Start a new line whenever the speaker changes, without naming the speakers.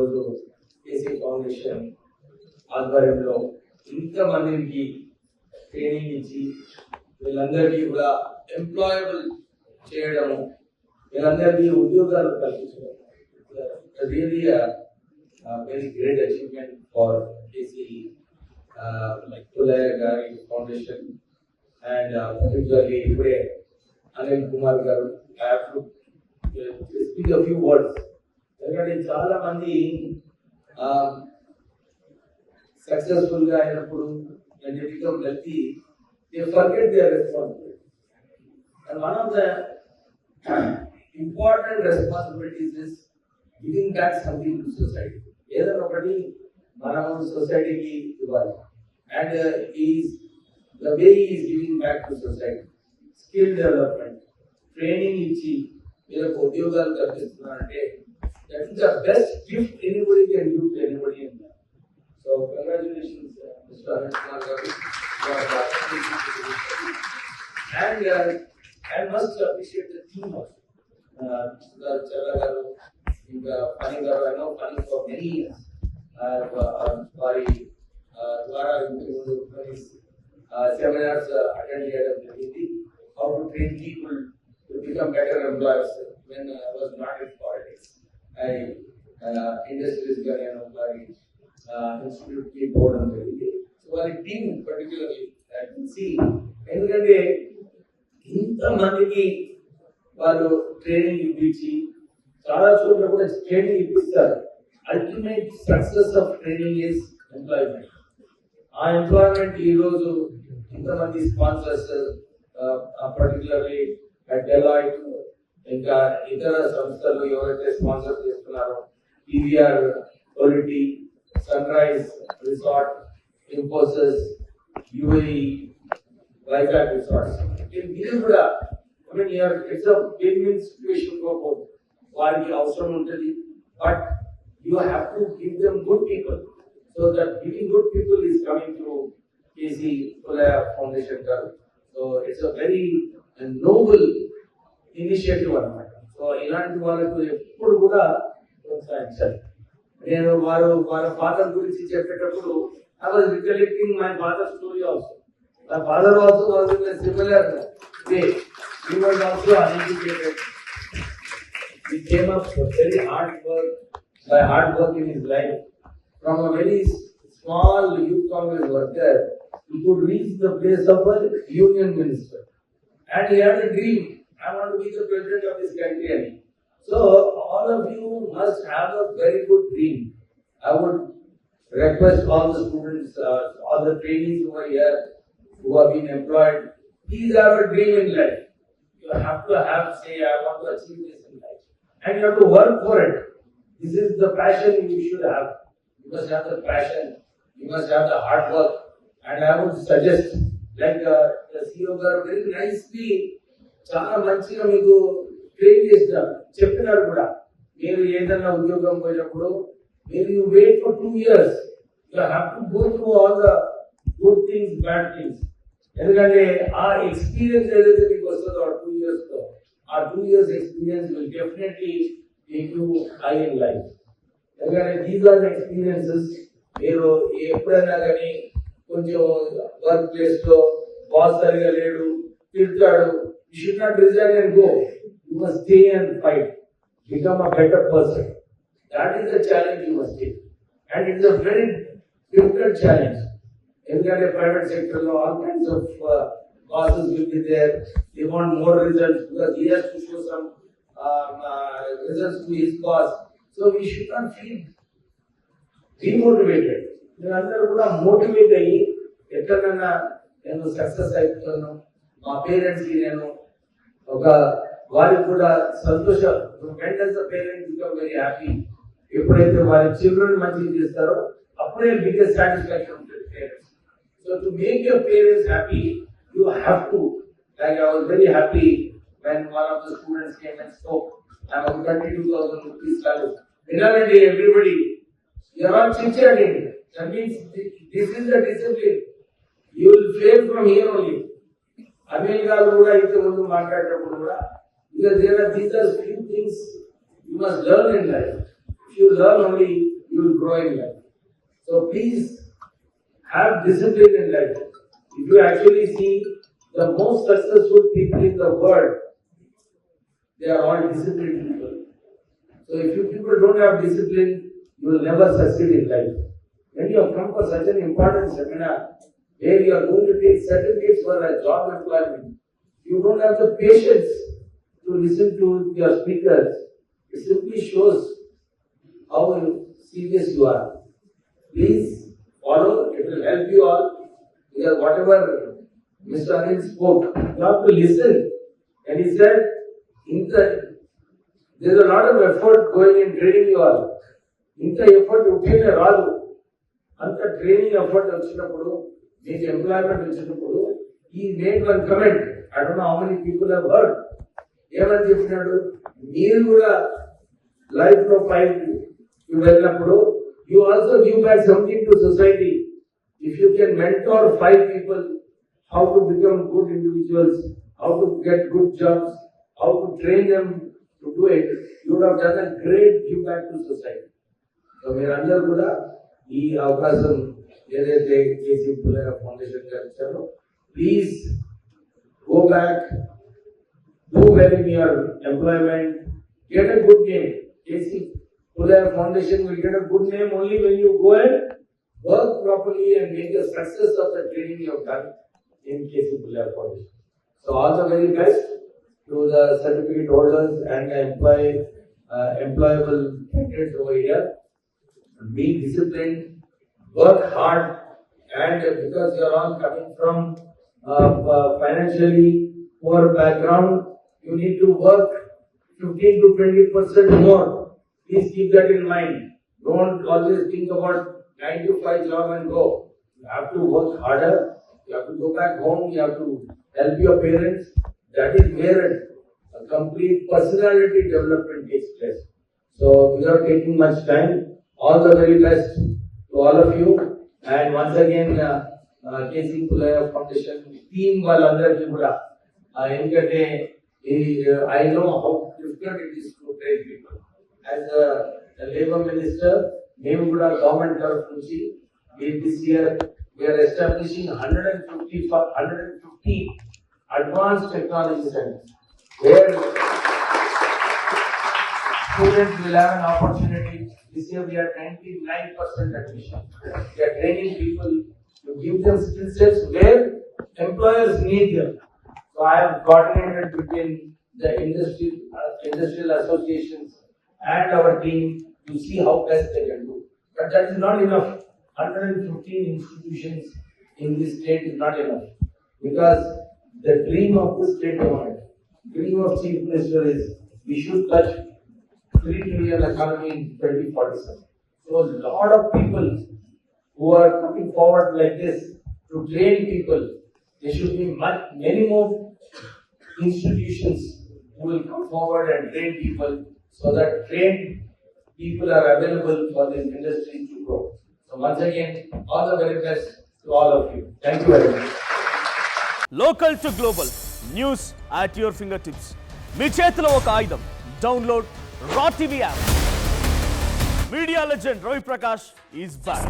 ఈరోజు KC foundation ఆధ్వర్యంలో ఇంతమందికి ట్రైనింగ్ ఇచ్చి వీళ్ళందరికీ కూడా ఎంప్లాయబుల్ చేయడము, వీళ్ళందరికీ ఉద్యోగాలు కల్పించడం really very great achievement for KC Pullaiah గారి ఫౌండేషన్ అండ్ పర్టికులర్లీ ఇప్పుడే Anil Kumar garu. I have to speak a few words. ఎందుకంటే చాలా మంది సక్సెస్ఫుల్ గా అయినప్పుడు and they become wealthy, they forget their responsibility. And one of the important responsibilities is giving back something to society. Either ఒకటి మనం సొసైటీకి ఇవ్వాలి. And the way he is giving back to society, skill development, training ఇచ్చి వీళ్ళకు ఉద్యోగాలు కల్పిస్తున్నారంటే that is the best gift anybody can give to anybody in life. So congratulations, Mr. Anil Kumar Garu. And I must appreciate the team also. Chala Garu, Pani Garu, I know Pani for many years. Dwara seminars attended at the how to train people to become better employers when I was not in politics. I industries institute ki board on the so our team particularly I can see ఎందుకంటే ఇంతమందికి వాళ్ళు training ఇప్పించి చాలా చోట్ల కూడా training ఇప్పిస్తారు. Ultimate success of training is employment. ఆ employment ఈ రోజు ఇంతమంది స్పాన్సర్స్ పర్టికులర్లీ డెలాయిట్ ఇంకా ఇతర సంస్థలు ఎవరైతే స్పాన్సర్ చేస్తున్నారో PVR quality, sunrise resort, Infosys, UAE, Vizag resorts ఇది కూడా I mean here it's a win-win situation for both. వారికి అవసరం ఉంటుంది but you have to give them good people. So that giving good people is coming through KC Pullaya Foundation garu. So it's a very noble initiative అన్నమాట. So ఇలాంటి వాళ్ళకు ఎప్పుడు కూడా ప్రోత్సహించాలి. నేను వాళ్ళ ఫాదర్ గురించి చెప్పేటప్పుడు I was recollecting my father's story also. My father also was in a similar way. He was also uneducated. He came up with very hard work in his life. From a very small youth congress worker, he could reach the place of a union minister. And he had a dream. I want to be the president of this country. So all of you must have a very good dream. I would request all the students, all the trainees who are here, who have been employed, please have a dream in life. You have to say, I want to achieve this in life. And you have to work for it. This is the passion you should have. You must have the passion. You must have the hard work. And I would suggest, like the CEO garu very nicely, చాలా మంచిగా మీకు train చేసినారు, చెప్పినారు కూడా. మీరు ఏదైనా ఉద్యోగం పోయినప్పుడు మీరు you wait for 2 years. You have to go through all the good things, bad things. ఎందుకంటే ఆ ఎక్స్పీరియన్స్ ఏదైతే మీకు వస్తుందో ఆ 2 years లో, ఆ 2 years experience will definitely make you high in life. ఎందుకంటే దీస్ ఆర్ ద ఎక్స్పీరియన్సెస్. మీరు ఎప్పుడైనా కానీ కొంచెం వర్క్ ప్లేస్ లో బాస్ సరిగా లేడు, తిడతాడు, you should not resign and go. You must stay and fight, become a better person. That is the challenge you must take. And it is a very difficult challenge. In the private sector, all kinds of bosses will be there. They want more results because he has to show some results to his boss. So we should not feel demotivated. మీరందరూ కూడా motivate అయ్యి ఎక్కడైనా నేను success అవుతున్నాను, మా parents కి నేను ఒక వారికి కూడా సంతోషం. Parents become very happy. ఎప్పుడైతే వారి చిల్డ్రన్ మంచిగా చేస్తారో అప్పుడే బిగ్గెస్ట్ సాటిస్ఫాక్షన్ ఉంటుంది parents. So to make your parents happy you have to, like I was very happy when one of the students came and spoke. I am 22,000 rupees salary. Vinnarandi everybody, you are not chit-chatting. That means this is the discipline. You will fail from here only. Anil garu kuda inthe mundu maatladetappudu kuda, because these are few things you must learn in life. If you learn only, you will grow in life. So please have discipline in life. If you actually see the most successful people in the world, they are all disciplined people. So if you people don't have discipline, you will never succeed in life. When you have come for such an important seminar, where you are going to take certificates for a job employment, you don't have the patience to listen to your speakers. It simply shows how serious you are. Please follow, it will help you all. Because whatever Mr. Anil spoke, you have to listen. And he said, there's a lot of effort going in training you all. Inta effort uttene raadu. Anta training effort vachinappudu, meeku employment vachinappudu, he made one comment. I don't know how many people have heard. ఏమని చెప్పినాడు, మీరు కూడా life లో పైకి వెళ్ళినప్పుడు you also give back something to society. If you can mentor 5 people how to become good individuals, how to get good jobs, how to train them to do it, you would have done a great give back to society. So మీరందరూ కూడా ఈ అవకాశం ఏదైతే KC Pullaiah foundation గారు ఇచ్చారో, please go back, do well in your employment, get a good name. KC Pullaiah Foundation will get a good name only when you go and work properly and make a success of the training you have done in KC Pullaiah Foundation. So all the very best to the certificate holders and the employable candidates over here. Be disciplined, work hard, and because you are all coming from financially poor background, you need to work 15 to 20% more. Please keep that in mind. Don't always think about 9 to 5 job and go. You have to work harder. You have to go back home. You have to help your parents. That is where a complete personality development takes place. So without taking much time, all the very best to all of you. And once again, KC Pullaiah Foundation team వాళ్ళందరికీ కూడా ఎందుకంటే I know how difficult it is to train people. As a labor minister, మేము కూడా government తరఫు నుంచి this year we are establishing 150 advanced technology centers where students will have an opportunity. This year we are 99% admission. We are training people to give them skill sets where employers need them. So I have coordinated between the industrial associations and our team to see how best they can do. But that is not enough. 115 institutions in this state is not enough. Because the dream of the state government, dream of Chief Minister is we should touch 3 trillion economy in 2047. So a lot of people who are coming forward like this to train people, there should be many more institutions who will come forward and train people so that trained people are available for this industry to grow. So once again, all the very best to all of you. Thank you very much.
Local to global news at your fingertips. మీ చేతిలో ఒక ఆయుధం. Download Raw TV app. Media legend Ravi Prakash is back.